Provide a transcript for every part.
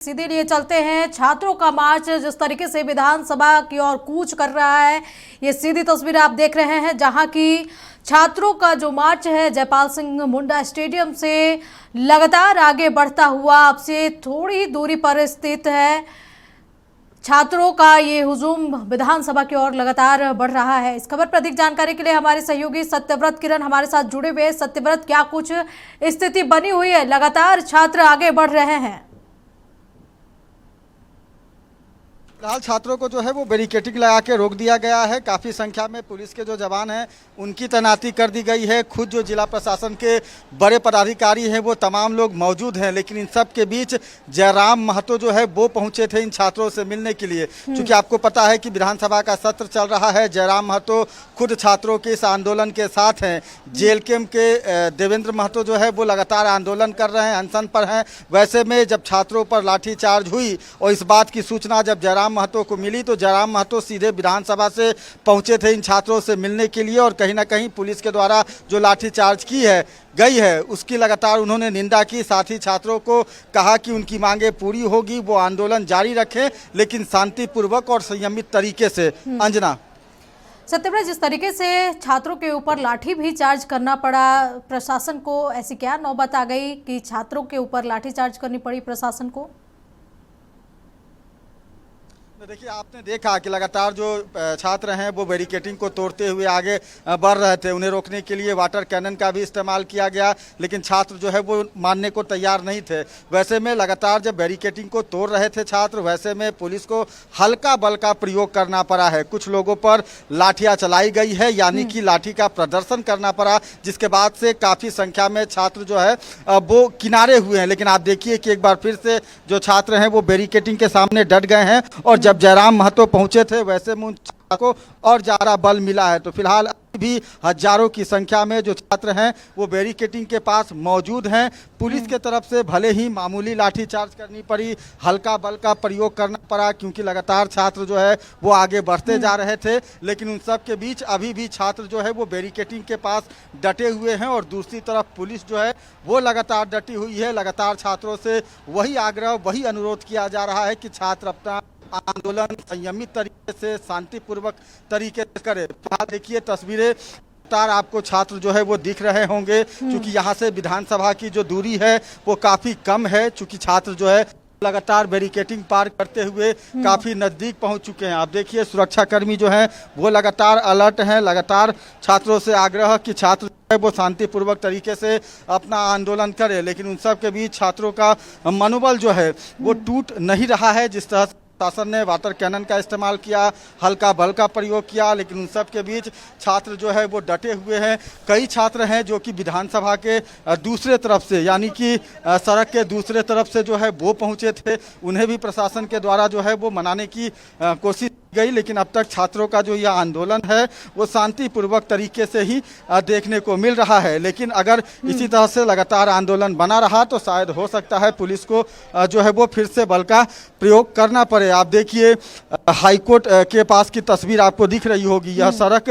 सीधे लिए चलते हैं। छात्रों का मार्च जिस तरीके से विधानसभा की ओर कूच कर रहा है, ये सीधी तस्वीर आप देख रहे हैं, जहां की छात्रों का जो मार्च है जयपाल सिंह मुंडा स्टेडियम से लगातार आगे बढ़ता हुआ अब से थोड़ी ही दूरी पर स्थित है। छात्रों का ये हुजूम विधानसभा की ओर लगातार बढ़ रहा है। इस खबर पर अधिक जानकारी के लिए हमारे सहयोगी सत्यव्रत किरण हमारे साथ जुड़े हुए हैं। सत्यव्रत, क्या कुछ स्थिति बनी हुई है? लगातार छात्र आगे बढ़ रहे हैं। फिलहाल छात्रों को जो है वो बैरिकेडिंग लगा के रोक दिया गया है। काफ़ी संख्या में पुलिस के जो जवान हैं उनकी तैनाती कर दी गई है। खुद जो जिला प्रशासन के बड़े पदाधिकारी हैं वो तमाम लोग मौजूद हैं, लेकिन इन सब के बीच जयराम महतो जो है वो पहुंचे थे इन छात्रों से मिलने के लिए। क्योंकि आपको पता है कि विधानसभा का सत्र चल रहा है। जयराम महतो खुद छात्रों के इस आंदोलन के साथ हैं। जेएलकेएम के देवेंद्र महतो जो है वो लगातार आंदोलन कर रहे हैं, अनशन पर हैं। वैसे में जब छात्रों पर लाठीचार्ज हुई और इस बात की सूचना जब जयराम महतो को मिली तो जयराम महतो सीधे विधानसभा से पहुंचे थे इन छात्रों से मिलने के लिए। और कहीं ना कहीं पुलिस के द्वारा जो लाठीचार्ज की है गई है उसकी लगातार उन्होंने निंदा की। साथ ही छात्रों को कहा कि उनकी मांगे पूरी होगी, वो आंदोलन जारी रखें, लेकिन शांतिपूर्वक और संयमित तरीके से। अंजना, सत्यव्रत, जिस तरीके से छात्रों के ऊपर लाठी भी चार्ज करना पड़ा प्रशासन को, ऐसी क्या नौबत आ गई कि छात्रों के ऊपर लाठी चार्ज करनी पड़ी प्रशासन को? देखिए, आपने देखा कि लगातार जो छात्र हैं वो बैरिकेडिंग को तोड़ते हुए आगे बढ़ रहे थे। उन्हें रोकने के लिए वाटर कैनन का भी इस्तेमाल किया गया, लेकिन छात्र जो है वो मानने को तैयार नहीं थे। वैसे में लगातार जब बैरिकेडिंग को तोड़ रहे थे छात्र, वैसे में पुलिस को हल्का बल का प्रयोग करना पड़ा है। कुछ लोगों पर लाठियाँ चलाई गई है, यानी कि लाठी का प्रदर्शन करना पड़ा, जिसके बाद से काफ़ी संख्या में छात्र जो है वो किनारे हुए हैं। लेकिन आप देखिए कि एक बार फिर से जो छात्र हैं वो बैरिकेडिंग के सामने डट गए हैं। और जब जयराम महतो पहुंचे थे वैसे में उन को और ज़्यादा बल मिला है। तो फिलहाल अभी भी हजारों की संख्या में जो छात्र हैं वो बैरिकेडिंग के पास मौजूद हैं। पुलिस के तरफ से भले ही मामूली लाठीचार्ज करनी पड़ी, हल्का बल का प्रयोग करना पड़ा, क्योंकि लगातार छात्र जो है वो आगे बढ़ते जा रहे थे। लेकिन उन सब के बीच अभी भी छात्र जो है वो बैरिकेडिंग के पास डटे हुए हैं और दूसरी तरफ पुलिस जो है वो लगातार डटी हुई है। लगातार छात्रों से वही आग्रह, वही अनुरोध किया जा रहा है कि छात्र अपना आंदोलन संयमित तरीके से, शांतिपूर्वक तरीके से करे। देखिए तस्वीरें, आपको छात्र जो है वो दिख रहे होंगे, क्योंकि यहाँ से विधानसभा की जो दूरी है वो काफ़ी कम है। चूँकि छात्र जो है लगातार बैरिकेडिंग पार करते हुए काफ़ी नज़दीक पहुँच चुके हैं। आप देखिए सुरक्षाकर्मी जो हैं वो लगातार अलर्ट हैं, लगातार छात्रों से आग्रह कि छात्र वो शांतिपूर्वक तरीके से अपना आंदोलन करें। लेकिन उन सब के बीच छात्रों का मनोबल जो है वो टूट नहीं रहा है। जिस तरह शासन ने वाटर कैनन का इस्तेमाल किया, हल्का बल का प्रयोग किया, लेकिन उन सब के बीच छात्र जो है वो डटे हुए हैं। कई छात्र हैं जो कि विधानसभा के दूसरे तरफ से, यानी कि सड़क के दूसरे तरफ से जो है वो पहुंचे थे। उन्हें भी प्रशासन के द्वारा जो है वो मनाने की कोशिश गई, लेकिन अब तक छात्रों का जो यह आंदोलन है वो शांतिपूर्वक तरीके से ही देखने को मिल रहा है। लेकिन अगर इसी तरह से लगातार आंदोलन बना रहा तो शायद हो सकता है पुलिस को जो है वो फिर से बल का प्रयोग करना पड़े। आप देखिए हाईकोर्ट के पास की तस्वीर आपको दिख रही होगी। यह सड़क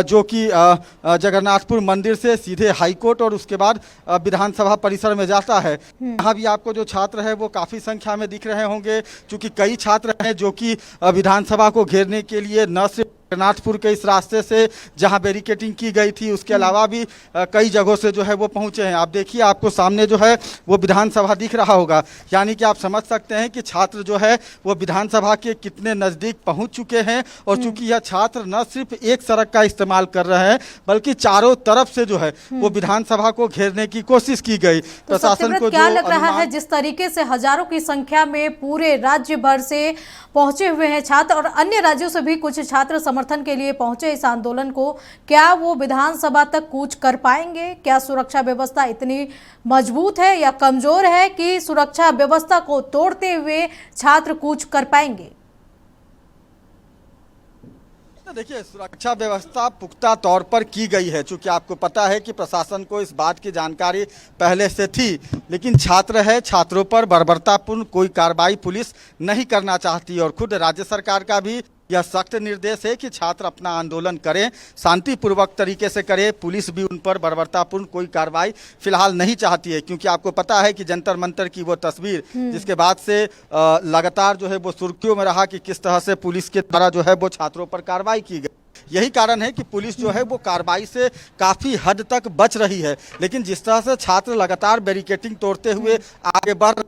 जो कि जगन्नाथपुर मंदिर से सीधे हाईकोर्ट और उसके बाद विधानसभा परिसर में जाता है। यहाँ भी आपको जो छात्र है वो काफ़ी संख्या में दिख रहे होंगे, क्योंकि कई छात्र हैं जो कि विधानसभा को घेरने के लिए न सिर्फ जगन्नाथपुर के इस रास्ते से जहां बैरिकेडिंग की गई थी, उसके अलावा भी कई जगहों से जो है वो पहुंचे हैं। आप देखिए, आपको सामने जो है वो विधानसभा दिख रहा होगा, यानी कि आप समझ सकते हैं कि छात्र जो है वो विधानसभा के कितने नज़दीक पहुंच चुके हैं। और चूंकि यह छात्र न सिर्फ एक सड़क का इस्तेमाल कर रहे हैं बल्कि चारों तरफ से जो है वो विधानसभा को घेरने की कोशिश की गई। प्रशासन को क्या लग रहा है, जिस तरीके से हजारों की संख्या में पूरे राज्य भर से पहुंचे हुए हैं छात्र और अन्य राज्यों से भी कुछ छात्र समर्थन के लिए पहुंचे इस आंदोलन को, क्या वो विधानसभा तक कूच कर पाएंगे? क्या सुरक्षा व्यवस्था इतनी मजबूत है या कमजोर है कि सुरक्षा व्यवस्था को तोड़ते हुए छात्र कूच कर पाएंगे? देखिए, सुरक्षा व्यवस्था पुख्ता तौर पर की गई है। चूंकि आपको पता है कि प्रशासन को इस बात की जानकारी पहले से थी, लेकिन छात्र है, छात्रों पर बर्बरतापूर्ण कोई कार्रवाई पुलिस नहीं करना चाहती। और खुद राज्य सरकार का भी यह सख्त निर्देश है कि छात्र अपना आंदोलन करें, शांतिपूर्वक तरीके से करें। पुलिस भी उन पर बर्बरतापूर्ण कोई कार्रवाई फिलहाल नहीं चाहती है, क्योंकि आपको पता है कि जंतर मंतर की वो तस्वीर जिसके बाद से लगातार जो है वो सुर्खियों में रहा कि किस तरह से पुलिस के द्वारा जो है वो छात्रों पर कार्रवाई की गई। यही कारण है कि पुलिस जो है वो कार्रवाई से काफी हद तक बच रही है, लेकिन जिस तरह से छात्र लगातार बैरिकेडिंग तोड़ते हुए आगे बढ़,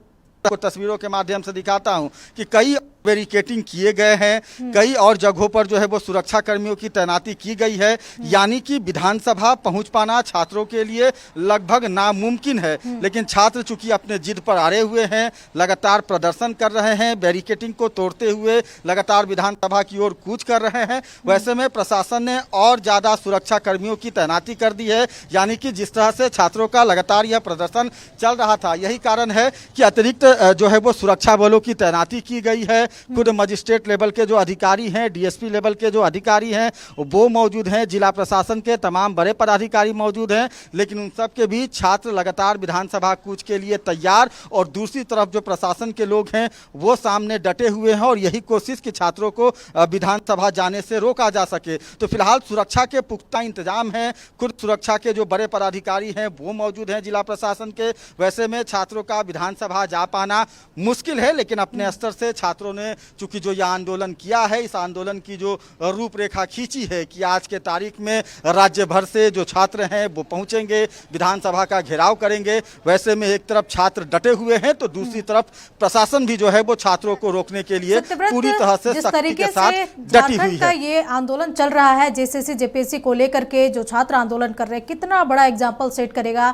को तस्वीरों के माध्यम से दिखाता हूं कि कई बैरिकेडिंग किए गए हैं, कई और जगहों पर जो है वो सुरक्षा कर्मियों की तैनाती की गई है, यानी कि विधानसभा पहुंच पाना छात्रों के लिए लगभग नामुमकिन है। लेकिन छात्र चूंकि अपने जिद पर अड़े हुए हैं, लगातार प्रदर्शन कर रहे हैं, बैरिकेडिंग को तोड़ते हुए लगातार विधानसभा की ओर कूच कर रहे हैं, वैसे में प्रशासन ने और ज्यादा सुरक्षा कर्मियों की तैनाती कर दी है। यानी कि जिस तरह से छात्रों का लगातार यह प्रदर्शन चल रहा था, यही कारण है कि अतिरिक्त जो है वो सुरक्षा बलों की तैनाती की गई है। खुद मजिस्ट्रेट लेवल के जो अधिकारी हैं, डीएसपी लेवल के जो अधिकारी हैं वो मौजूद हैं, जिला प्रशासन के तमाम बड़े पदाधिकारी मौजूद हैं, लेकिन उन सब के बीच छात्र लगातार विधानसभा कूच के लिए तैयार, और दूसरी तरफ जो प्रशासन के लोग हैं वो सामने डटे हुए हैं और यही कोशिश कि छात्रों को विधानसभा जाने से रोका जा सके। तो फिलहाल सुरक्षा के पुख्ता इंतजाम हैं, खुद सुरक्षा के जो बड़े पदाधिकारी हैं वो मौजूद हैं जिला प्रशासन के। वैसे में छात्रों का विधानसभा जा पाना मुश्किल है, लेकिन अपने स्तर से छात्रों ने चूंकि जो यह आंदोलन किया है, इस आंदोलन की जो रूपरेखा खींची है कि आज के तारीख में राज्य भर से जो छात्र हैं वो पहुंचेंगे, विधानसभा का घेराव करेंगे। वैसे में एक तरफ छात्र डटे हुए हैं तो दूसरी तरफ प्रशासन भी जो है वो छात्रों को रोकने के लिए पूरी तरह से सख्ती के साथ डटी हुई है। ये आंदोलन चल रहा है जेसीसी जेपीएससी को लेकर के, जो छात्र आंदोलन कर रहे हैं, कितना बड़ा एग्जाम्पल सेट करेगा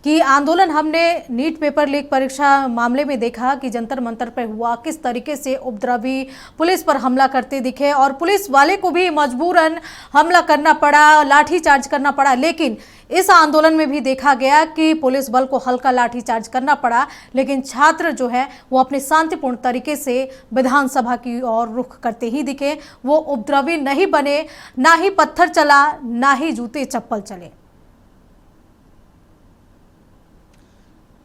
कि आंदोलन हमने नीट पेपर लीक परीक्षा मामले में देखा कि जंतर मंतर पर हुआ, किस तरीके से उपद्रवी पुलिस पर हमला करते दिखे और पुलिस वाले को भी मजबूरन हमला करना पड़ा, लाठीचार्ज करना पड़ा। लेकिन इस आंदोलन में भी देखा गया कि पुलिस बल को हल्का लाठीचार्ज करना पड़ा, लेकिन छात्र जो है वो अपने शांतिपूर्ण तरीके से विधानसभा की ओर रुख करते ही दिखे। वो उपद्रवी नहीं बने, ना ही पत्थर चला, ना ही जूते चप्पल चले।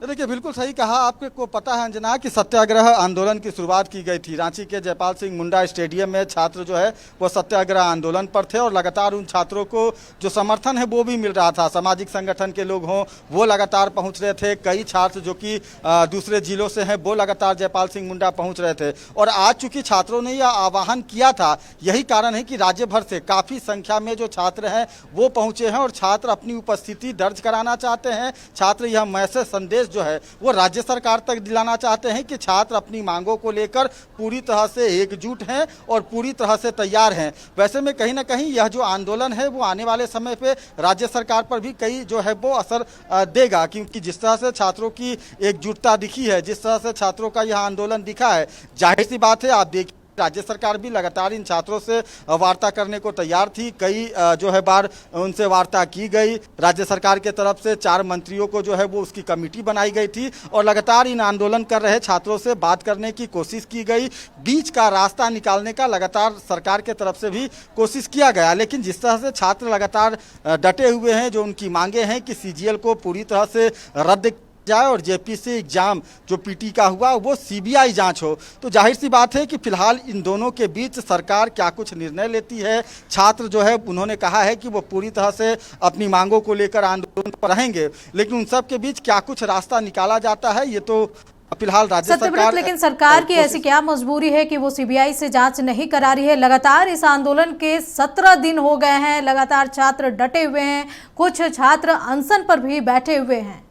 देखिए, बिल्कुल सही कहा। आपको पता है अंजना कि सत्याग्रह आंदोलन की शुरुआत की गई थी रांची के जयपाल सिंह मुंडा स्टेडियम में। छात्र जो है वो सत्याग्रह आंदोलन पर थे और लगातार उन छात्रों को जो समर्थन है वो भी मिल रहा था। सामाजिक संगठन के लोग हों वो लगातार पहुंच रहे थे, कई छात्र जो कि दूसरे जिलों से हैं वो लगातार जयपाल सिंह मुंडा पहुंच रहे थे। और आज चूंकि छात्रों ने यह आह्वान किया था, यही कारण है कि राज्य भर से काफ़ी संख्या में जो छात्र हैं वो पहुँचे हैं और छात्र अपनी उपस्थिति दर्ज कराना चाहते हैं। छात्र यह मैसेज संदेश जो है वो राज्य सरकार तक दिलाना चाहते हैं कि छात्र अपनी मांगों को लेकर पूरी तरह से एकजुट हैं और पूरी तरह से तैयार हैं। वैसे में कहीं ना कहीं यह जो आंदोलन है वो आने वाले समय पे राज्य सरकार पर भी कई जो है वो असर देगा, क्योंकि जिस तरह से छात्रों की एकजुटता दिखी है, जिस तरह से छात्रों का यह आंदोलन दिखा है, जाहिर सी बात है आप देखिए राज्य सरकार भी लगातार इन छात्रों से वार्ता करने को तैयार थी। कई जो है बार उनसे वार्ता की गई। राज्य सरकार के तरफ से 4 मंत्रियों को जो है वो उसकी कमेटी बनाई गई थी और लगातार इन आंदोलन कर रहे छात्रों से बात करने की कोशिश की गई। बीच का रास्ता निकालने का लगातार सरकार के तरफ से भी कोशिश किया गया, लेकिन जिस तरह से छात्र लगातार डटे हुए हैं, जो उनकी मांगे हैं कि सीजीएल को पूरी तरह से रद्द जाए और जेपीएससी एग्जाम जो पीटी का हुआ वो सीबीआई जांच हो, तो जाहिर सी बात है कि फिलहाल इन दोनों के बीच सरकार क्या कुछ निर्णय लेती है। छात्र जो है उन्होंने कहा है कि वो पूरी तरह से अपनी मांगों को लेकर आंदोलन पर रहेंगे, लेकिन उन सब के बीच क्या कुछ रास्ता निकाला जाता है ये तो फिलहाल राज्य सरकार। लेकिन सरकार की ऐसी क्या मजबूरी है कि वो सीबीआई से जांच नहीं करा रही है? लगातार इस आंदोलन के 17 दिन हो गए हैं, लगातार छात्र डटे हुए हैं, कुछ छात्र अनशन पर भी बैठे हुए हैं।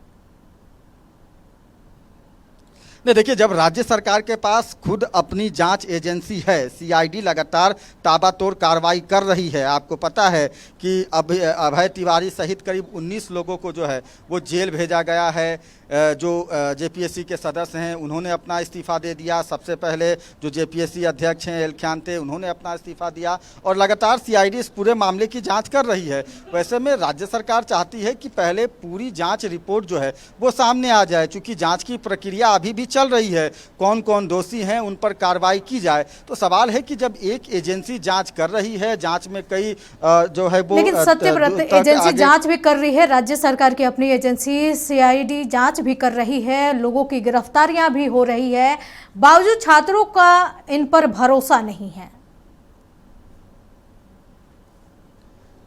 नहीं, देखिए, जब राज्य सरकार के पास खुद अपनी जांच एजेंसी है, सीआईडी लगातार ताबड़तोड़ कार्रवाई कर रही है। आपको पता है कि अभय तिवारी सहित करीब 19 लोगों को जो है वो जेल भेजा गया है। जो जेपीएससी के सदस्य हैं उन्होंने अपना इस्तीफ़ा दे दिया। सबसे पहले जो जेपीएससी अध्यक्ष हैं एलख्यान थे उन्होंने अपना इस्तीफ़ा दिया और लगातार सीआईडी इस पूरे मामले की जांच कर रही है। वैसे में राज्य सरकार चाहती है कि पहले पूरी जांच रिपोर्ट जो है वो सामने आ जाए, चूँकि जांच की प्रक्रिया अभी भी चल रही है, कौन कौन दोषी हैं उन पर कार्रवाई की जाए। तो सवाल है कि जब एक एजेंसी जाँच कर रही है, जाँच में कई जो है वो, लेकिन सत्यव्रत एजेंसी जाँच भी कर रही है, राज्य सरकार की अपनी एजेंसी सीआईडी जाँच भी कर रही है, लोगों की गिरफ्तारियां भी हो रही है, बावजूद छात्रों का इन पर भरोसा नहीं है।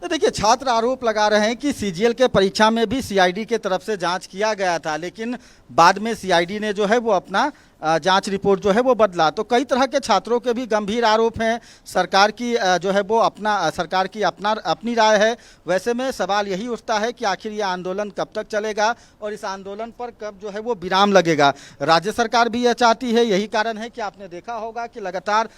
तो देखिए, छात्र आरोप लगा रहे हैं कि सीजीएल के परीक्षा में भी सीआईडी के तरफ से जांच किया गया था, लेकिन बाद में सीआईडी ने जो है वो अपना जांच रिपोर्ट जो है वो बदला। तो कई तरह के छात्रों के भी गंभीर आरोप हैं। सरकार की जो है वो सरकार की अपनी राय है। वैसे में सवाल यही उठता है कि आखिर ये आंदोलन कब तक चलेगा और इस आंदोलन पर कब जो है वो विराम लगेगा। राज्य सरकार भी यह चाहती है। यही कारण है कि आपने देखा होगा कि लगातार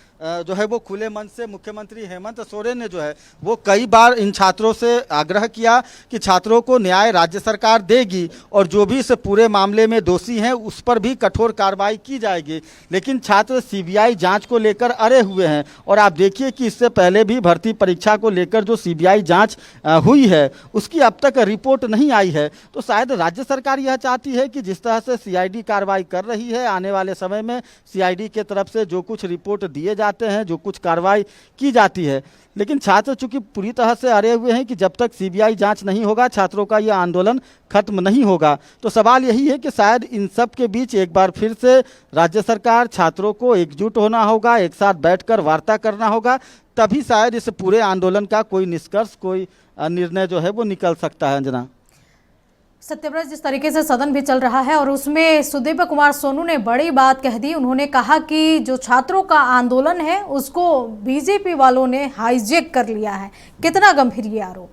जो है वो खुले मन से मुख्यमंत्री हेमंत सोरेन ने जो है वो कई बार इन छात्रों से आग्रह किया कि छात्रों को न्याय राज्य सरकार देगी और जो भी इस पूरे मामले में दोषी हैं उस पर भी कठोर कार्रवाई की जाएगी। लेकिन छात्र सीबीआई जांच को लेकर अड़े हुए हैं और आप देखिए कि इससे पहले भी भर्ती परीक्षा को लेकर जो सीबीआई जांच हुई है उसकी अब तक रिपोर्ट नहीं आई है। तो शायद राज्य सरकार यह चाहती है कि जिस तरह से सीआईडी कार्रवाई कर रही है, आने वाले समय में सीआईडी के तरफ से जो कुछ रिपोर्ट दिए जाते हैं, जो कुछ कार्रवाई की जाती है, लेकिन छात्र चूंकि पूरी तरह से अड़े हुए हैं कि जब तक सीबीआई जांच नहीं होगा छात्रों का यह आंदोलन खत्म नहीं होगा। तो सवाल यही है कि शायद इन सब के बीच एक बार फिर से राज्य सरकार, छात्रों को एकजुट होना होगा, एक साथ बैठकर वार्ता करना होगा, तभी शायद इस पूरे आंदोलन का कोई निष्कर्ष, कोई निर्णय जो है वो निकल सकता है। अंजना, सत्यव्रत, जिस तरीके से सदन भी चल रहा है और उसमें सुदीप कुमार सोनू ने बड़ी बात कह दी। उन्होंने कहा कि जो छात्रों का आंदोलन है उसको बीजेपी वालों ने हाईजैक कर लिया है। कितना गंभीर ये आरोप?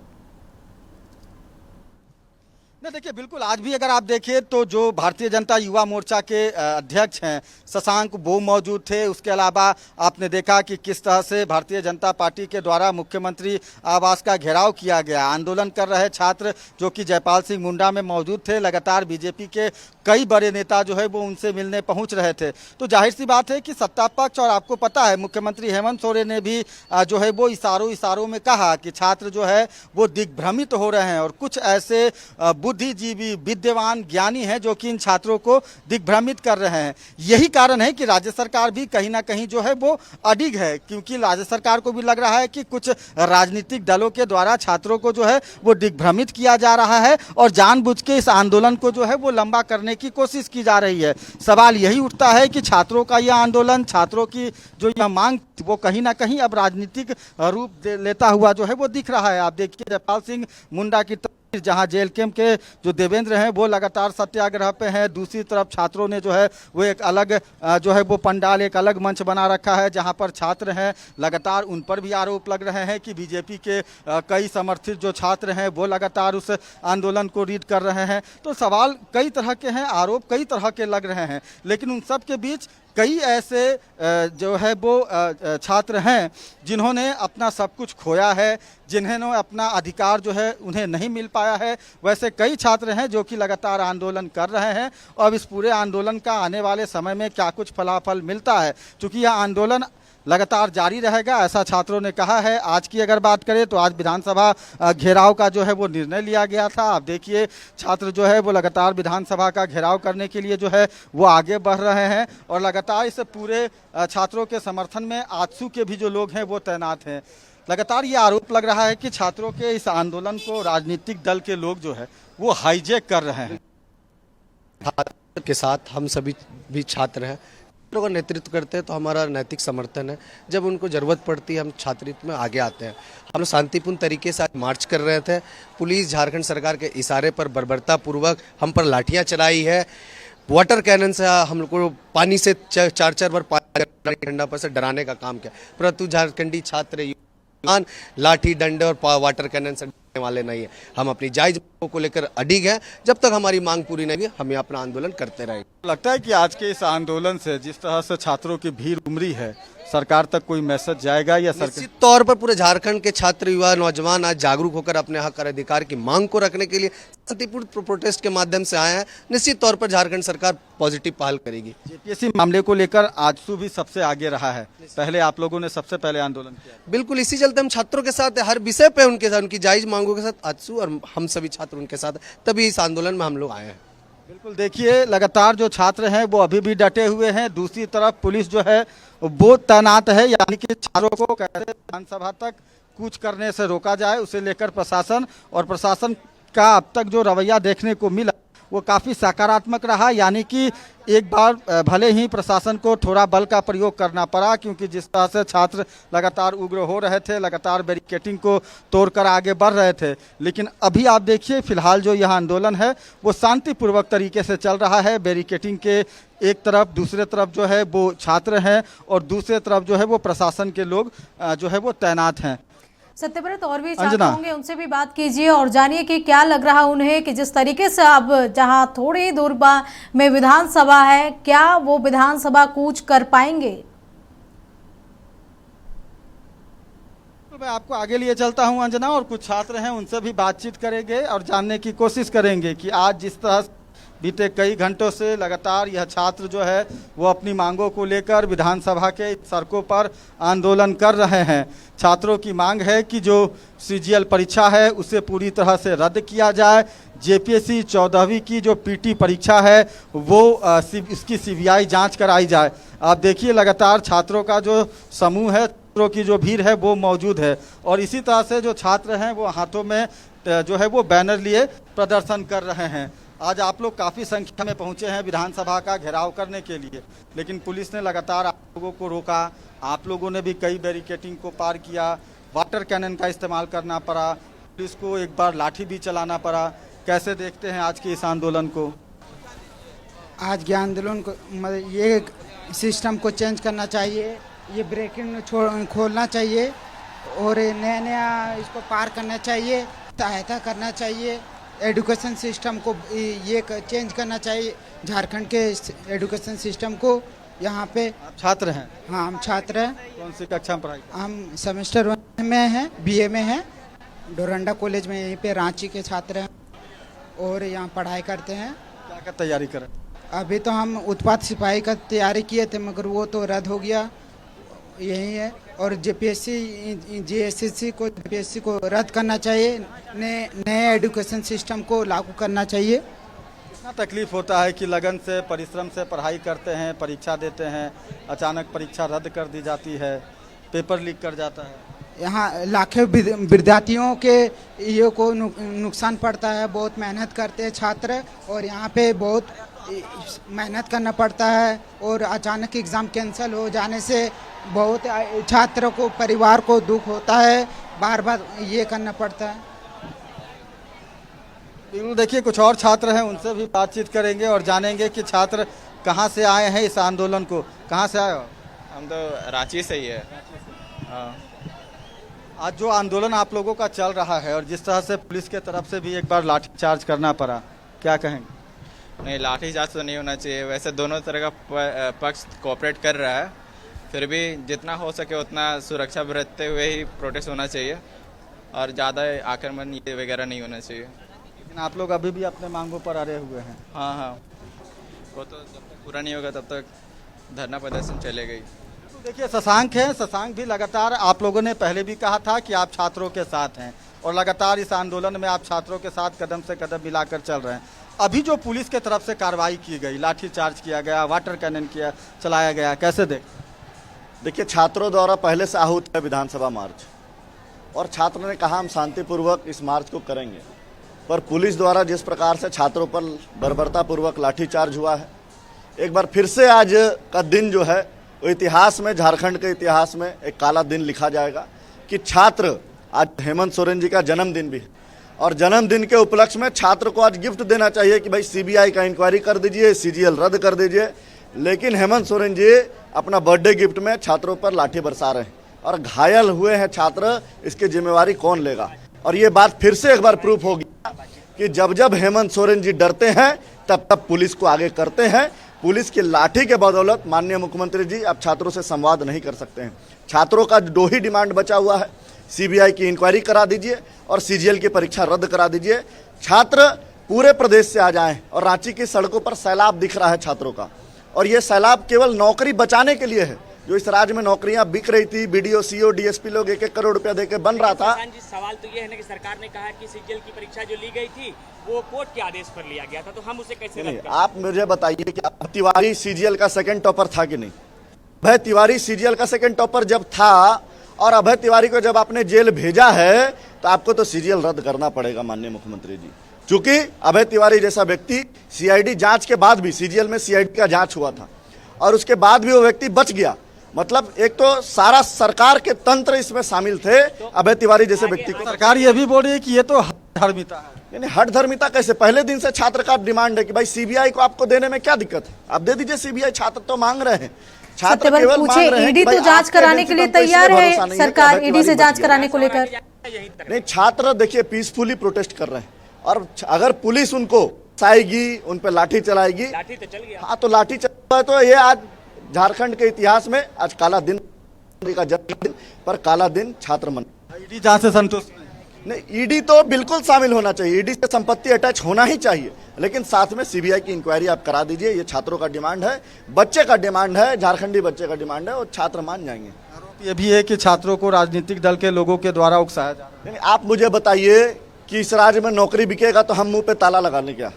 नहीं, देखिए, बिल्कुल आज भी अगर आप देखिए तो जो भारतीय जनता युवा मोर्चा के अध्यक्ष हैं शशांक, वो मौजूद थे। उसके अलावा आपने देखा कि किस तरह से भारतीय जनता पार्टी के द्वारा मुख्यमंत्री आवास का घेराव किया गया। आंदोलन कर रहे छात्र जो कि जयपाल सिंह मुंडा में मौजूद थे, लगातार बीजेपी के कई बड़े नेता जो है वो उनसे मिलने पहुंच रहे थे। तो जाहिर सी बात है कि सत्ता पक्ष, और आपको पता है मुख्यमंत्री हेमंत सोरेन ने भी जो है वो इशारों में कहा कि छात्र जो है वो दिग्भ्रमित हो रहे हैं और कुछ ऐसे बुद्धिजीवी, विद्वान, ज्ञानी हैं जो कि इन छात्रों को दिग्भ्रमित कर रहे हैं। यही कारण है कि राज्य सरकार भी कहीं ना कहीं जो है वो अडिग है, क्योंकि राज्य सरकार को भी लग रहा है कि कुछ राजनीतिक दलों के द्वारा छात्रों को जो है वो दिग्भ्रमित किया जा रहा है और जानबूझ के इस आंदोलन को जो है वो लंबा करने की कोशिश की जा रही है। सवाल यही उठता है कि छात्रों का यह आंदोलन, छात्रों की जो यह मांग, वो कहीं ना कहीं अब राजनीतिक रूप लेता हुआ जो है वो दिख रहा है। आप देखिए जयपाल सिंह मुंडा की जहां जेल कैंप के जो देवेंद्र हैं वो लगातार सत्याग्रह पे हैं, दूसरी तरफ छात्रों ने जो है वो एक अलग जो है वो पंडाल, एक अलग मंच बना रखा है जहां पर छात्र हैं। लगातार उन पर भी आरोप लग रहे हैं कि बीजेपी के कई समर्थित जो छात्र हैं वो लगातार उस आंदोलन को रीड कर रहे हैं। तो सवाल कई तरह के हैं, आरोप कई तरह के लग रहे हैं, लेकिन उन सब के बीच कई ऐसे जो है वो छात्र हैं जिन्होंने अपना सब कुछ खोया है, जिन्होंने अपना अधिकार जो है उन्हें नहीं मिल पाया है। वैसे कई छात्र हैं जो कि लगातार आंदोलन कर रहे हैं और अब इस पूरे आंदोलन का आने वाले समय में क्या कुछ फलाफल मिलता है, क्योंकि यह आंदोलन लगातार जारी रहेगा, ऐसा छात्रों ने कहा है। आज की अगर बात करें तो आज विधानसभा घेराव का जो है वो निर्णय लिया गया था। आप देखिए छात्र जो है वो लगातार विधानसभा का घेराव करने के लिए जो है वो आगे बढ़ रहे हैं और लगातार इस पूरे छात्रों के समर्थन में आजसू के भी जो लोग हैं वो तैनात हैं। लगातार ये आरोप लग रहा है कि छात्रों के इस आंदोलन को राजनीतिक दल के लोग जो है वो हाईजैक कर रहे हैं। के साथ हम सभी भी छात्र हैं, का नेतृत्व करते हैं, तो हमारा नैतिक समर्थन है। जब उनको ज़रूरत पड़ती है हम छात्रहित में आगे आते हैं। हम लोग शांतिपूर्ण तरीके से मार्च कर रहे थे। पुलिस झारखंड सरकार के इशारे पर बर्बरतापूर्वक हम पर लाठियां चलाई है, वाटर कैनन से हम लोग को पानी से चार बार पानी ठंडा पर से डराने का काम किया, परंतु झारखंडी छात्र लाठी, डंडे और वाटर कैनन से डरने वाले नहीं है। हम अपनी जायज को लेकर अडिग हैं। जब तक हमारी मांग पूरी नहीं हुई हम अपना आंदोलन करते रहेंगे। लगता है कि आज के इस आंदोलन से जिस तरह से छात्रों की भीड़ उमड़ी है, सरकार तक कोई मैसेज जाएगा या सरकार? निश्चित तौर पर पूरे झारखंड के छात्र, युवा, नौजवान आज जागरूक होकर अपने हक और अधिकार की मांग को रखने के लिए शांतिपूर्ण प्रोटेस्ट के माध्यम से आए हैं। निश्चित तौर पर झारखंड सरकार पॉजिटिव पहल करेगी। जेपीएससी मामले को लेकर आजसू भी सबसे आगे रहा है, पहले आप लोगों ने सबसे पहले आंदोलन किया। बिल्कुल, इसी चलते हम छात्रों के साथ हर विषय पे उनके साथ, उनकी जायज मांगों के साथ आजसू और हम सभी छात्र उनके साथ, तभी इस आंदोलन में हम लोग आए हैं। बिल्कुल, देखिए लगातार जो छात्र हैं वो अभी भी डटे हुए हैं, दूसरी तरफ पुलिस जो है वो तैनात है, यानी कि छात्रों को कैसे विधानसभा तक कूच करने से रोका जाए उसे लेकर प्रशासन का अब तक जो रवैया देखने को मिला वो काफ़ी सकारात्मक रहा, यानी कि एक बार भले ही प्रशासन को थोड़ा बल का प्रयोग करना पड़ा, क्योंकि जिस तरह से छात्र लगातार उग्र हो रहे थे, लगातार बैरिकेटिंग को तोड़कर आगे बढ़ रहे थे, लेकिन अभी आप देखिए फिलहाल जो यह आंदोलन है वो शांतिपूर्वक तरीके से चल रहा है। बैरिकेटिंग के एक तरफ, दूसरे तरफ जो है वो छात्र हैं और दूसरे तरफ जो है वो प्रशासन के लोग जो है वो तैनात हैं। सत्यव्रत, और भी छात्र होंगे, उनसे भी बात कीजिए और जानिए कि क्या लग रहा उन्हें कि जिस तरीके से अब जहां थोड़ी दूर में विधानसभा है, क्या वो विधानसभा कूच कर पाएंगे? तो मैं आपको आगे लिए चलता हूं अंजना, और कुछ छात्र हैं उनसे भी बातचीत करेंगे और जानने की कोशिश करेंगे कि आज जिस तरह बीते कई घंटों से लगातार यह छात्र जो है वो अपनी मांगों को लेकर विधानसभा के सड़कों पर आंदोलन कर रहे हैं। छात्रों की मांग है कि जो सीजीएल परीक्षा है उसे पूरी तरह से रद्द किया जाए। जेपीएससी 14वीं की जो पीटी परीक्षा है वो इसकी सीबीआई जांच कराई जाए। आप देखिए लगातार छात्रों का जो समूह है, छात्रों की जो भीड़ है वो मौजूद है, और इसी तरह से जो छात्र हैं वो हाथों में जो है वो बैनर लिए प्रदर्शन कर रहे हैं। आज आप लोग काफ़ी संख्या में पहुंचे हैं विधानसभा का घेराव करने के लिए, लेकिन पुलिस ने लगातार आप लोगों को रोका। आप लोगों ने भी कई बैरिकेटिंग को पार किया, वाटर कैनन का इस्तेमाल करना पड़ा, पुलिस को एक बार लाठी भी चलाना पड़ा। कैसे देखते हैं आज के इस आंदोलन को? आज के आंदोलन को मतलब ये सिस्टम को चेंज करना चाहिए, ये ब्रेकिंग खोलना चाहिए और नया नया इसको पार करना चाहिए, सहायता करना चाहिए। एजुकेशन सिस्टम को ये चेंज करना चाहिए, झारखंड के एजुकेशन सिस्टम को। यहाँ पे आप छात्र हैं? हाँ, हम छात्र हैं। कौन सी कक्षा में पढ़ाई? हम सेमेस्टर 1 में हैं, बीए में हैं, डोरंडा कॉलेज में, यहीं पे रांची के छात्र हैं और यहाँ पढ़ाई करते हैं। क्या क्या तैयारी करें? अभी तो हम उत्पाद सिपाही का तैयारी किए थे, मगर वो तो रद्द हो गया, यही है। और जेएसएससी को जेपीएससी को रद्द करना चाहिए, नए एजुकेशन सिस्टम को लागू करना चाहिए। कितना तकलीफ होता है कि लगन से, परिश्रम से पढ़ाई करते हैं, परीक्षा देते हैं, अचानक परीक्षा रद्द कर दी जाती है, पेपर लीक कर जाता है। यहाँ लाखों विद्यार्थियों के ये को नुकसान पड़ता है, बहुत मेहनत करते हैं छात्र, और यहाँ पे बहुत मेहनत करना पड़ता है, और अचानक एग्ज़ाम कैंसिल हो जाने से बहुत छात्रों को, परिवार को दुख होता है, बार बार ये करना पड़ता है। बिल्कुल, देखिए कुछ और छात्र हैं, उनसे भी बातचीत करेंगे और जानेंगे कि छात्र कहाँ से आए हैं इस आंदोलन को। कहाँ से आए हो? हम तो रांची से ही है। हाँ, आज जो आंदोलन आप लोगों का चल रहा है और जिस तरह से पुलिस के तरफ से भी एक बार लाठीचार्ज करना पड़ा, क्या कहेंगे? नहीं, लाठीचार्ज तो नहीं होना चाहिए। वैसे दोनों तरह का पक्ष कोऑपरेट कर रहा है, फिर भी जितना हो सके उतना सुरक्षा बरतते हुए ही प्रोटेस्ट होना चाहिए, और ज़्यादा आक्रमण ये वगैरह नहीं होना चाहिए। लेकिन आप लोग अभी भी अपने मांगों पर अड़े हुए हैं। हाँ हाँ, वो तो जब तक पूरा नहीं होगा तब तक धरना प्रदर्शन चलेगा ही। तो देखिए शशांक है, शशांक भी लगातार, आप लोगों ने पहले भी कहा था कि आप छात्रों के साथ हैं और लगातार इस आंदोलन में आप छात्रों के साथ कदम से कदम मिलाकर चल रहे हैं। अभी जो पुलिस के तरफ से कार्रवाई की गई, लाठीचार्ज किया गया, वाटर कैनन चलाया गया, कैसे देखिए, छात्रों द्वारा पहले से आहूत है विधानसभा मार्च, और छात्र ने कहा हम शांतिपूर्वक इस मार्च को करेंगे, पर पुलिस द्वारा जिस प्रकार से छात्रों पर बर्बरतापूर्वक लाठीचार्ज हुआ है, एक बार फिर से आज का दिन जो है वो इतिहास में, झारखंड के इतिहास में एक काला दिन लिखा जाएगा कि छात्र, आज हेमंत सोरेन जी का जन्मदिन भी है, और जन्मदिन के उपलक्ष्य में छात्र को आज गिफ्ट देना चाहिए कि भाई सीबीआई का इंक्वायरी कर दीजिए, सीजीएल रद्द कर दीजिए, लेकिन हेमंत सोरेन जी अपना बर्थडे गिफ्ट में छात्रों पर लाठी बरसा रहे हैं और घायल हुए हैं छात्र। इसकी जिम्मेवारी कौन लेगा? और ये बात फिर से एक बार प्रूफ होगी कि जब जब हेमंत सोरेन जी डरते हैं तब तब पुलिस को आगे करते हैं। पुलिस की लाठी के बदौलत माननीय मुख्यमंत्री जी अब छात्रों से संवाद नहीं कर सकते हैं। छात्रों का दो ही डिमांड बचा हुआ है, सीबीआई की इंक्वायरी करा दीजिए और सीजीएल की परीक्षा रद्द करा दीजिए। छात्र पूरे प्रदेश से आ जाएं, और रांची की सड़कों पर सैलाब दिख रहा है छात्रों का, और ये सैलाब केवल नौकरी बचाने के लिए है। जो इस राज्य में नौकरियां बिक रही थी, बीडीओ, सीओ, डीएसपी लोग 1-1 करोड़ रुपया देके बन रहा था। सवाल तो ये है ना कि सरकार ने कहा कि सीजीएल की परीक्षा जो ली गई थी वो कोर्ट के आदेश पर लिया गया था, तो हम उसे कैसे नहीं, आप मुझे बताइए कि अभय तिवारी सीजीएल का सेकंड टॉपर था कि नहीं? अभय तिवारी सीजीएल का सेकंड टॉपर जब था और अभय तिवारी को जब आपने जेल भेजा है तो आपको तो सीजीएल रद्द करना पड़ेगा माननीय मुख्यमंत्री जी। क्योंकि अभय तिवारी जैसा व्यक्ति सीआईडी जांच के बाद भी, सीजीएल में सीआईडी का जांच हुआ था और उसके बाद भी वो व्यक्ति बच गया। मतलब एक तो सारा सरकार के तंत्र इसमें शामिल थे अभय तिवारी जैसे व्यक्ति को। सरकार ये भी बोल रही है कि ये तो धर्मिता है। यानी हट धर्मिता कैसे? पहले दिन से छात्र का डिमांड है कि भाई सीबीआई को आपको देने में क्या दिक्कत है, आप दे दीजिए सीबीआई। छात्र तो मांग रहे हैं, छात्र केवल मांग रहे हैं। ईडी तो जांच कराने के लिए तैयार है, सरकार ईडी से जांच कराने को लेकर। नहीं, छात्र देखिए पीसफुली प्रोटेस्ट कर रहे हैं और अगर पुलिस उनको आएगी, उन पर लाठी चलाएगी, लाठी तो चल गया। हाँ तो लाठी चल है। तो ये आज झारखंड के इतिहास में आज काला दिन का जन्मदिन, पर काला दिन छात्र मन। ईडी जांच से संतुष्ट नहीं, ईडी तो बिल्कुल शामिल होना चाहिए, ईडी से संपत्ति अटैच होना ही चाहिए, लेकिन साथ में सीबीआई की इंक्वायरी आप करा दीजिए। ये छात्रों का डिमांड है, बच्चे का डिमांड है, झारखंडी बच्चे का डिमांड है और छात्र मान जाएंगे। आरोप ये भी है कि छात्रों को राजनीतिक दल के लोगों के द्वारा उकसाया जा रहा है। आप मुझे बताइए कि इस राज्य में नौकरी बिकेगा तो हम मुंह पे ताला लगाने क्या?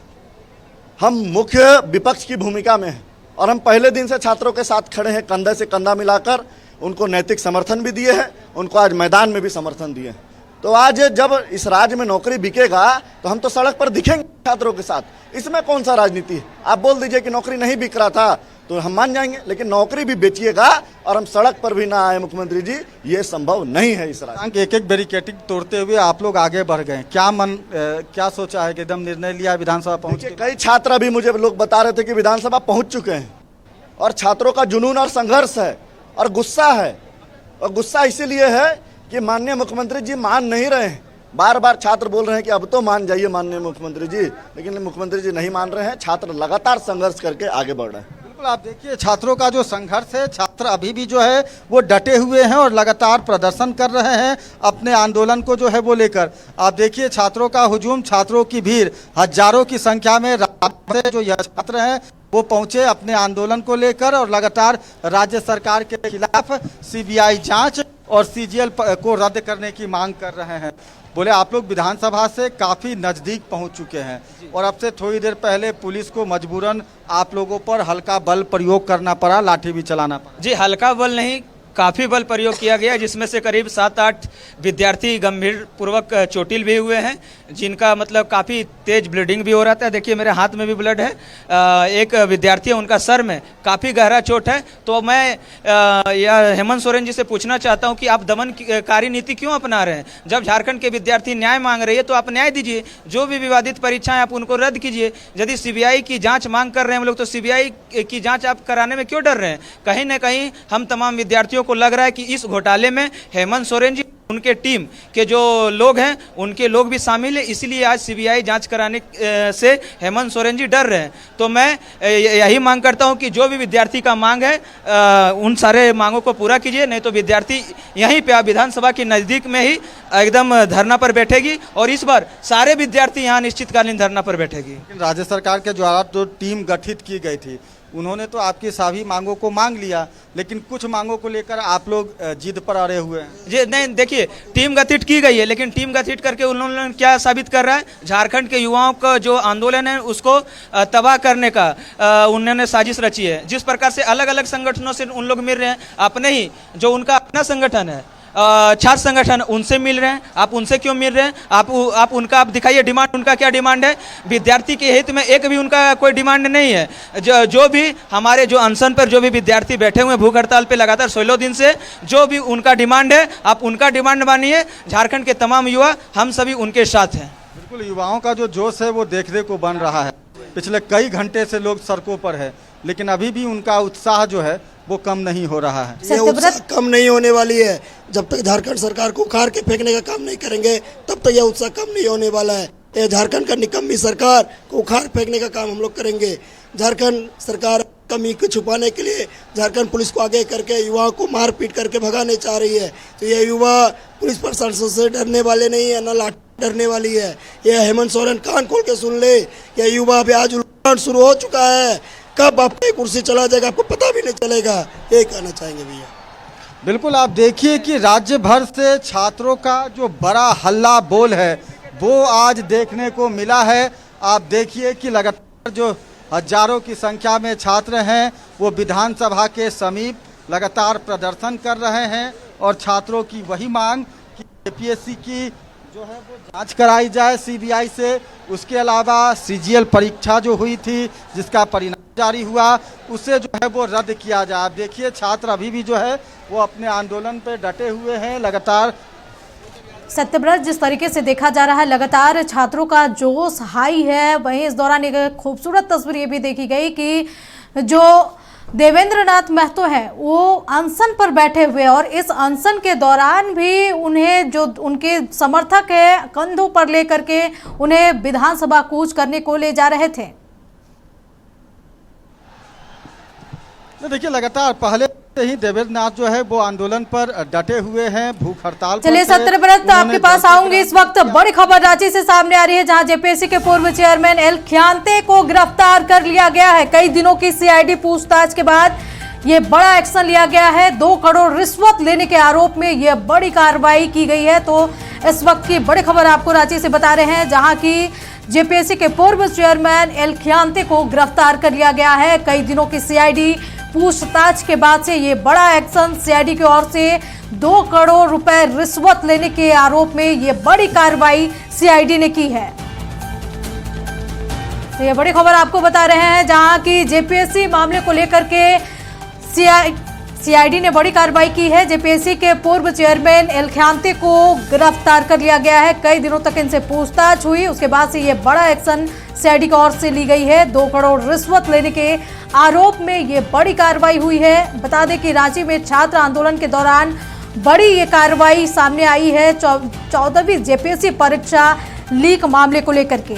हम मुख्य विपक्ष की भूमिका में हैं और हम पहले दिन से छात्रों के साथ खड़े हैं, कंधे से कंधा मिलाकर उनको नैतिक समर्थन भी दिए हैं, उनको आज मैदान में भी समर्थन दिए हैं। तो आज जब इस राज्य में नौकरी बिकेगा तो हम तो सड़क पर दिखेंगे छात्रों के साथ। इसमें कौन सा राजनीति है? आप बोल दीजिए कि नौकरी नहीं बिक रहा था तो हम मान जाएंगे, लेकिन नौकरी भी बेचिएगा और हम सड़क पर भी ना आए मुख्यमंत्री जी, ये संभव नहीं है इस राज्य। एक एक बैरिकेडिंग तोड़ते हुए आप लोग आगे बढ़ गए, क्या सोचा है कि एकदम निर्णय लिया विधानसभा पहुंच के? कई छात्र अभी मुझे लोग बता रहे थे कि विधानसभा पहुंच चुके हैं और छात्रों का जुनून और संघर्ष है और गुस्सा है। और गुस्सा इसीलिए है कि माननीय मुख्यमंत्री जी मान नहीं रहे हैं। बार बार छात्र बोल रहे हैं कि अब तो मान जाइए माननीय मुख्यमंत्री जी, लेकिन मुख्यमंत्री जी नहीं मान रहे हैं। छात्र लगातार संघर्ष करके आगे बढ़ रहे हैं। बिल्कुल, आप देखिए छात्रों का जो संघर्ष है, छात्र अभी भी जो है वो डटे हुए हैं और लगातार प्रदर्शन कर रहे हैं अपने आंदोलन को जो है वो लेकर। आप देखिए छात्रों का हुजूम, छात्रों की भीड़, हजारों की संख्या में जो यह छात्र हैं वो पहुंचे अपने आंदोलन को लेकर और लगातार राज्य सरकार के खिलाफ सीबीआई जांच और सीजीएल को रद्द करने की मांग कर रहे हैं। बोले आप लोग विधानसभा से काफ़ी नज़दीक पहुंच चुके हैं और अब से थोड़ी देर पहले पुलिस को मजबूरन आप लोगों पर हल्का बल प्रयोग करना पड़ा, लाठी भी चलाना पड़ा। जी, हल्का बल नहीं, काफ़ी बल प्रयोग किया गया, जिसमें से करीब 7-8 विद्यार्थी गंभीर पूर्वक चोटिल भी हुए हैं, जिनका मतलब काफ़ी तेज ब्लीडिंग भी हो रहा था। देखिए मेरे हाथ में भी ब्लड है। एक विद्यार्थी है, उनका सर में काफ़ी गहरा चोट है। तो मैं हेमंत सोरेन जी से पूछना चाहता हूं कि आप दमनकारी नीति क्यों अपना रहे हैं? जब झारखंड के विद्यार्थी न्याय मांग रहे हैं तो आप न्याय दीजिए, जो भी विवादित परीक्षाएं आप उनको रद्द कीजिए। यदि सीबीआई की जाँच मांग कर रहे हैं हम लोग, तो सीबीआई की जाँच आप कराने में क्यों डर रहे हैं? कहीं ना कहीं हम तमाम विद्यार्थियों को लग रहा है कि इस घोटाले में हेमंत सोरेन जी, उनके टीम के जो लोग हैं, उनके लोग भी शामिल है, इसलिए आज सीबीआई जांच कराने से हेमंत सोरेन जी डर रहे हैं। तो मैं यही मांग करता हूं कि जो भी विद्यार्थी का मांग है उन सारे मांगों को पूरा कीजिए, नहीं तो विद्यार्थी यहीं पे विधानसभा के नज़दीक में ही एकदम धरना पर बैठेगी और इस बार सारे विद्यार्थी यहाँ निश्चितकालीन धरना पर बैठेगी। राज्य सरकार के द्वारा जो टीम गठित की गई थी उन्होंने तो आपकी सभी मांगों को मांग लिया, लेकिन कुछ मांगों को लेकर आप लोग जिद पर अड़े हुए हैं। जी नहीं, देखिए टीम गठित की गई है, लेकिन टीम गठित करके उन्होंने क्या साबित कर रहा है? झारखंड के युवाओं का जो आंदोलन है उसको तबाह करने का उन्होंने साजिश रची है। जिस प्रकार से अलग अलग संगठनों से उन लोग मिल रहे हैं, अपने ही जो उनका अपना संगठन है छात्र संगठन, उनसे मिल रहे हैं, आप उनसे क्यों मिल रहे हैं? आप उनका आप दिखाइए डिमांड, उनका क्या डिमांड है? विद्यार्थी के हित में एक भी उनका कोई डिमांड नहीं है। जो भी हमारे जो अनशन पर जो भी विद्यार्थी बैठे हुए हैं भूख हड़ताल पे लगातार 16 दिन से, जो भी उनका डिमांड है आप उनका डिमांड मानिए। झारखंड के तमाम युवा हम सभी उनके साथ हैं। बिल्कुल, युवाओं का जो जोश है वो देखने को बन रहा है। पिछले कई घंटे से लोग सड़कों पर है, लेकिन अभी भी उनका उत्साह जो है वो कम नहीं हो रहा है। ये उत्साह कम नहीं होने वाली है। जब तक झारखंड सरकार को उखाड़ के फेंकने का काम नहीं करेंगे तब तक यह उत्साह कम नहीं होने वाला है। ये झारखंड का निकम्मी सरकार को उखाड़ फेंकने का काम हम लोग करेंगे। झारखंड सरकार कमी को छुपाने के लिए झारखंड पुलिस को आगे करके युवाओं को मार पीट करके भगाने चाह रही है। तो ये युवा पुलिस प्रशासन से डरने वाले नहीं है, न लाठी डरने वाली है। ये हेमंत सोरेन कान खोल के सुन ले, ये युवा भी आज उल्लंघन शुरू हो चुका है। कब आपकी कुर्सी चला जाएगा आपको पता भी नहीं चलेगा, यही कहना चाहेंगे भैया। बिल्कुल, आप देखिए कि राज्य भर से छात्रों का जो बड़ा हल्ला बोल है वो आज देखने को मिला है। आप देखिए कि लगातार जो हजारों की संख्या में छात्र हैं वो विधानसभा के समीप लगातार प्रदर्शन कर रहे हैं और छात्रों की वही मांग कि एपीएससी की जो है वो जांच कराई जाए सीबीआई से। उसके अलावा सीजीएल परीक्षा जो हुई थी जिसका परिणाम जारी हुआ उसे जो है वो रद्द किया जाए। आप देखिए छात्र अभी भी जो है वो अपने आंदोलन पे डटे हुए हैं। लगातार सत्यव्रत, जिस तरीके से देखा जा रहा है लगातार छात्रों का जोश हाई है, वहीं इस दौरान एक खूबसूरत तस्वीर ये भी देखी गई कि जो देवेंद्र नाथ महतो है वो अनशन पर बैठे हुए, और इस अनशन के दौरान भी उन्हें जो उनके समर्थक है कंधों पर लेकर के उन्हें विधानसभा कूच करने को ले जा रहे थे। देखिए लगातार पहले से ही देवेंद्र नाथ जो है वो आंदोलन पर डटे हुए हैं, भूख हड़ताल। चलिए सत्यव्रत, आपके पास आऊंगी। इस वक्त बड़ी खबर रांची से सामने आ रही है जहां जेपीएससी के पूर्व चेयरमैन एल खियांते को गिरफ्तार कर लिया गया है। कई दिनों की सीआईडी पूछताछ के बाद ये बड़ा एक्शन लिया गया है। 2 करोड़ रिश्वत लेने के आरोप में यह बड़ी कार्रवाई की गई है। तो इस वक्त की बड़ी खबर आपको रांची से बता रहे हैं जहां की जेपीएससी के पूर्व चेयरमैन एल खियांते को गिरफ्तार कर लिया गया है। कई दिनों की सीआईडी पूछताछ के बाद से ये बड़ा एक्शन, सीआईडी की ओर से 2 करोड़ रुपए रिश्वत लेने के आरोप में ये बड़ी कार्रवाई सीआईडी ने की है। तो ये बड़ी खबर आपको बता रहे हैं जहां की जेपीएससी मामले को लेकर के सीआईडी ने बड़ी कार्रवाई की है। जेपीएससी के पूर्व चेयरमैन एल खियांते को गिरफ्तार कर लिया गया है। कई दिनों तक इनसे पूछताछ हुई, उसके बाद से ये बड़ा एक्शन सीआईडी की ओर से ली गई है। 2 करोड़ रिश्वत लेने के आरोप में ये बड़ी कार्रवाई हुई है। बता दें कि रांची में छात्र आंदोलन के दौरान बड़ी ये कार्रवाई सामने आई है 14वीं जेपीएससी परीक्षा लीक मामले को लेकर के।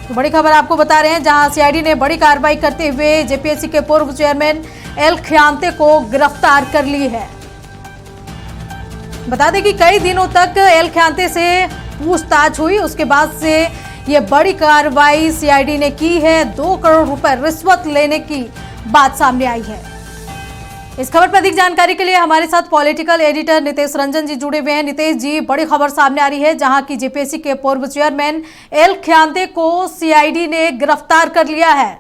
तो बड़ी खबर आपको बता रहे हैं जहां सीआईडी ने बड़ी कार्रवाई करते हुए जेपीएससी के पूर्व चेयरमैन एल खियांते को गिरफ्तार कर ली है। बता दें कि कई दिनों तक एल खियांते से पूछताछ हुई, उसके बाद से ये बड़ी कार्रवाई सीआईडी ने की है। 2 करोड़ रुपए रिश्वत लेने की बात सामने आई है। इस खबर पर अधिक जानकारी के लिए हमारे साथ पॉलिटिकल एडिटर नितेश रंजन जी जुड़े हुए हैं। नितेश जी, बड़ी खबर सामने आ रही है जहां की जेपीएससी के पूर्व चेयरमैन एल खियांते को सीआईडी ने गिरफ्तार कर लिया है।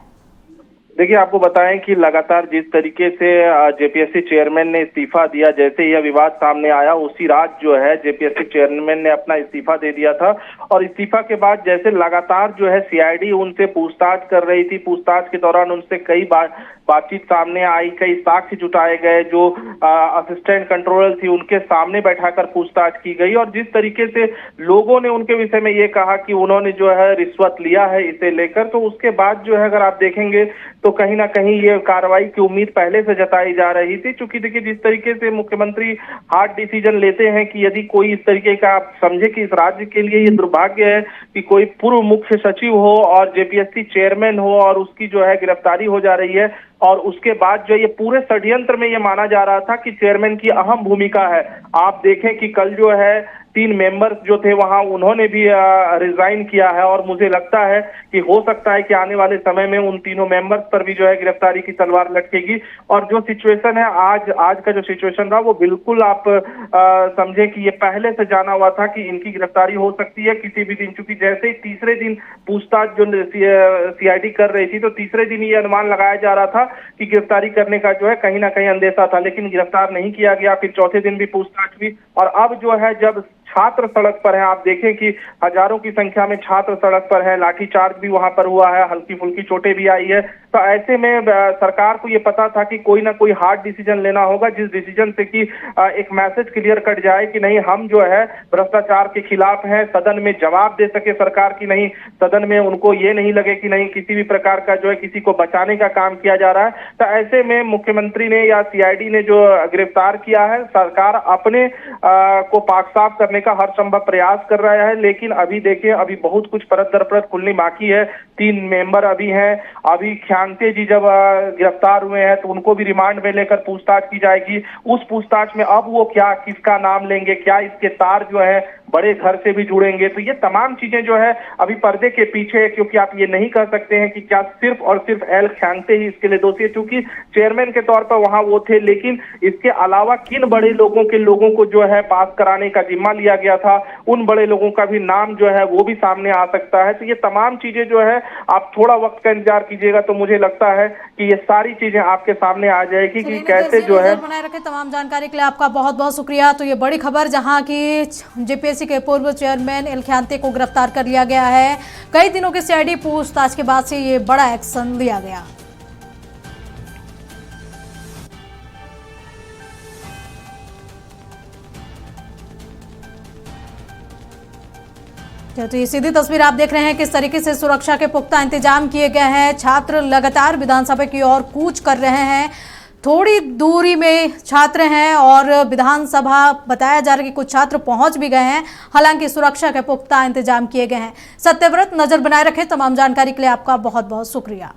देखिए, आपको बताएं कि लगातार जिस तरीके से जेपीएससी चेयरमैन ने इस्तीफा दिया, जैसे यह विवाद सामने आया उसी रात जो है जेपीएससी चेयरमैन ने अपना इस्तीफा दे दिया था। और इस्तीफा के बाद जैसे लगातार जो है सीआईडी उनसे पूछताछ कर रही थी। पूछताछ के दौरान उनसे कई बार बातचीत सामने आई, कई साक्ष्य जुटाए गए। जो असिस्टेंट कंट्रोलर थी उनके सामने बैठाकर पूछताछ की गई और जिस तरीके से लोगों ने उनके विषय में ये कहा कि उन्होंने जो है रिश्वत लिया है इसे लेकर, तो उसके बाद जो है अगर आप देखेंगे तो कहीं ना कहीं ये कार्रवाई की उम्मीद पहले से जताई जा रही थी। क्योंकि देखिए, जिस तरीके से मुख्यमंत्री हार्ड डिसीजन लेते हैं कि यदि कोई इस तरीके का आप समझे कि इस राज्य के लिए ये दुर्भाग्य है कि कोई पूर्व मुख्य सचिव हो और जेपीएससी चेयरमैन हो और उसकी जो है गिरफ्तारी हो जा रही है, और उसके बाद जो ये पूरे षड्यंत्र में ये माना जा रहा था कि चेयरमैन की अहम भूमिका है। आप देखें कि कल जो है 3 मेंबर्स जो थे वहां उन्होंने भी रिजाइन किया है और मुझे लगता है कि हो सकता है कि आने वाले समय में उन तीनों मेंबर्स पर भी जो है गिरफ्तारी की तलवार लटकेगी। और जो सिचुएशन है आज का जो सिचुएशन रहा वो बिल्कुल आप समझे कि ये पहले से जाना हुआ था कि इनकी गिरफ्तारी हो सकती है किसी भी दिन। चूंकि जैसे ही तीसरे दिन पूछताछ जो सीआईडी कर रही थी तो तीसरे दिन ये अनुमान लगाया जा रहा था कि गिरफ्तारी करने का जो है कहीं ना कहीं अंदेशा था, लेकिन गिरफ्तार नहीं किया गया। फिर चौथे दिन भी पूछताछ हुई और अब जो है जब छात्र सड़क पर हैं, आप देखें कि हजारों की संख्या में छात्र सड़क पर हैं, लाठीचार्ज भी वहां पर हुआ है, हल्की फुल्की चोटें भी आई है। तो ऐसे में सरकार को ये पता था कि कोई ना कोई हार्ड डिसीजन लेना होगा, जिस डिसीजन से कि एक मैसेज क्लियर कट जाए कि नहीं, हम जो है भ्रष्टाचार के खिलाफ हैं, सदन में जवाब दे सके सरकार की, नहीं सदन में उनको ये नहीं लगे कि नहीं किसी भी प्रकार का जो है किसी को बचाने का काम किया जा रहा है। तो ऐसे में मुख्यमंत्री ने या सीआईडी ने जो गिरफ्तार किया है, सरकार अपने को पाक साफ करने का हर संभव प्रयास कर रहा है। लेकिन अभी देखिए, अभी बहुत कुछ परत दर परत खुलनी बाकी है। 3 मेंबर अभी हैं। अभी खियांते जी जब गिरफ्तार हुए हैं तो उनको भी रिमांड में लेकर पूछताछ की जाएगी। उस पूछताछ में अब वो क्या किसका नाम लेंगे, क्या इसके तार जो है बड़े घर से भी जुड़ेंगे। तो ये तमाम चीजें जो है अभी पर्दे के पीछे है, क्योंकि आप ये नहीं कह सकते हैं कि क्या सिर्फ और सिर्फ एल ख्यांगते ही इसके लिए दोषी है, क्योंकि चेयरमैन के तौर पर वहां वो थे, लेकिन इसके अलावा किन बड़े लोगों को जो है पास कराने का जिम्मा लिया गया था, उन बड़े लोगों का भी नाम जो है वो भी सामने आ सकता है। तो ये तमाम चीजें जो है आप थोड़ा वक्त का इंतजार कीजिएगा, तो मुझे लगता है कि ये सारी चीजें आपके सामने आ जाएगी कि कैसे जो है। बनाए रखे तमाम जानकारी के लिए आपका बहुत बहुत शुक्रिया। तो ये बड़ी खबर जहां की जेपीएससी के पूर्व चेयरमैन एल ख्यांगते को गिरफ्तार कर लिया गया है। कई दिनों के सीआईडी पूछताछ के बाद से ये बड़ा एक्शन लिया गया। तो ये सीधी तस्वीर आप देख रहे हैं किस तरीके से सुरक्षा के पुख्ता इंतजाम किए गए हैं। छात्र लगातार विधानसभा की ओर कूच कर रहे हैं। थोड़ी दूरी में छात्र हैं और विधानसभा बताया जा रहा है कि कुछ छात्र पहुंच भी गए हैं। हालांकि सुरक्षा के पुख्ता इंतजाम किए गए हैं। सत्यव्रत, नजर बनाए रखें। तमाम जानकारी के लिए आपका बहुत बहुत शुक्रिया।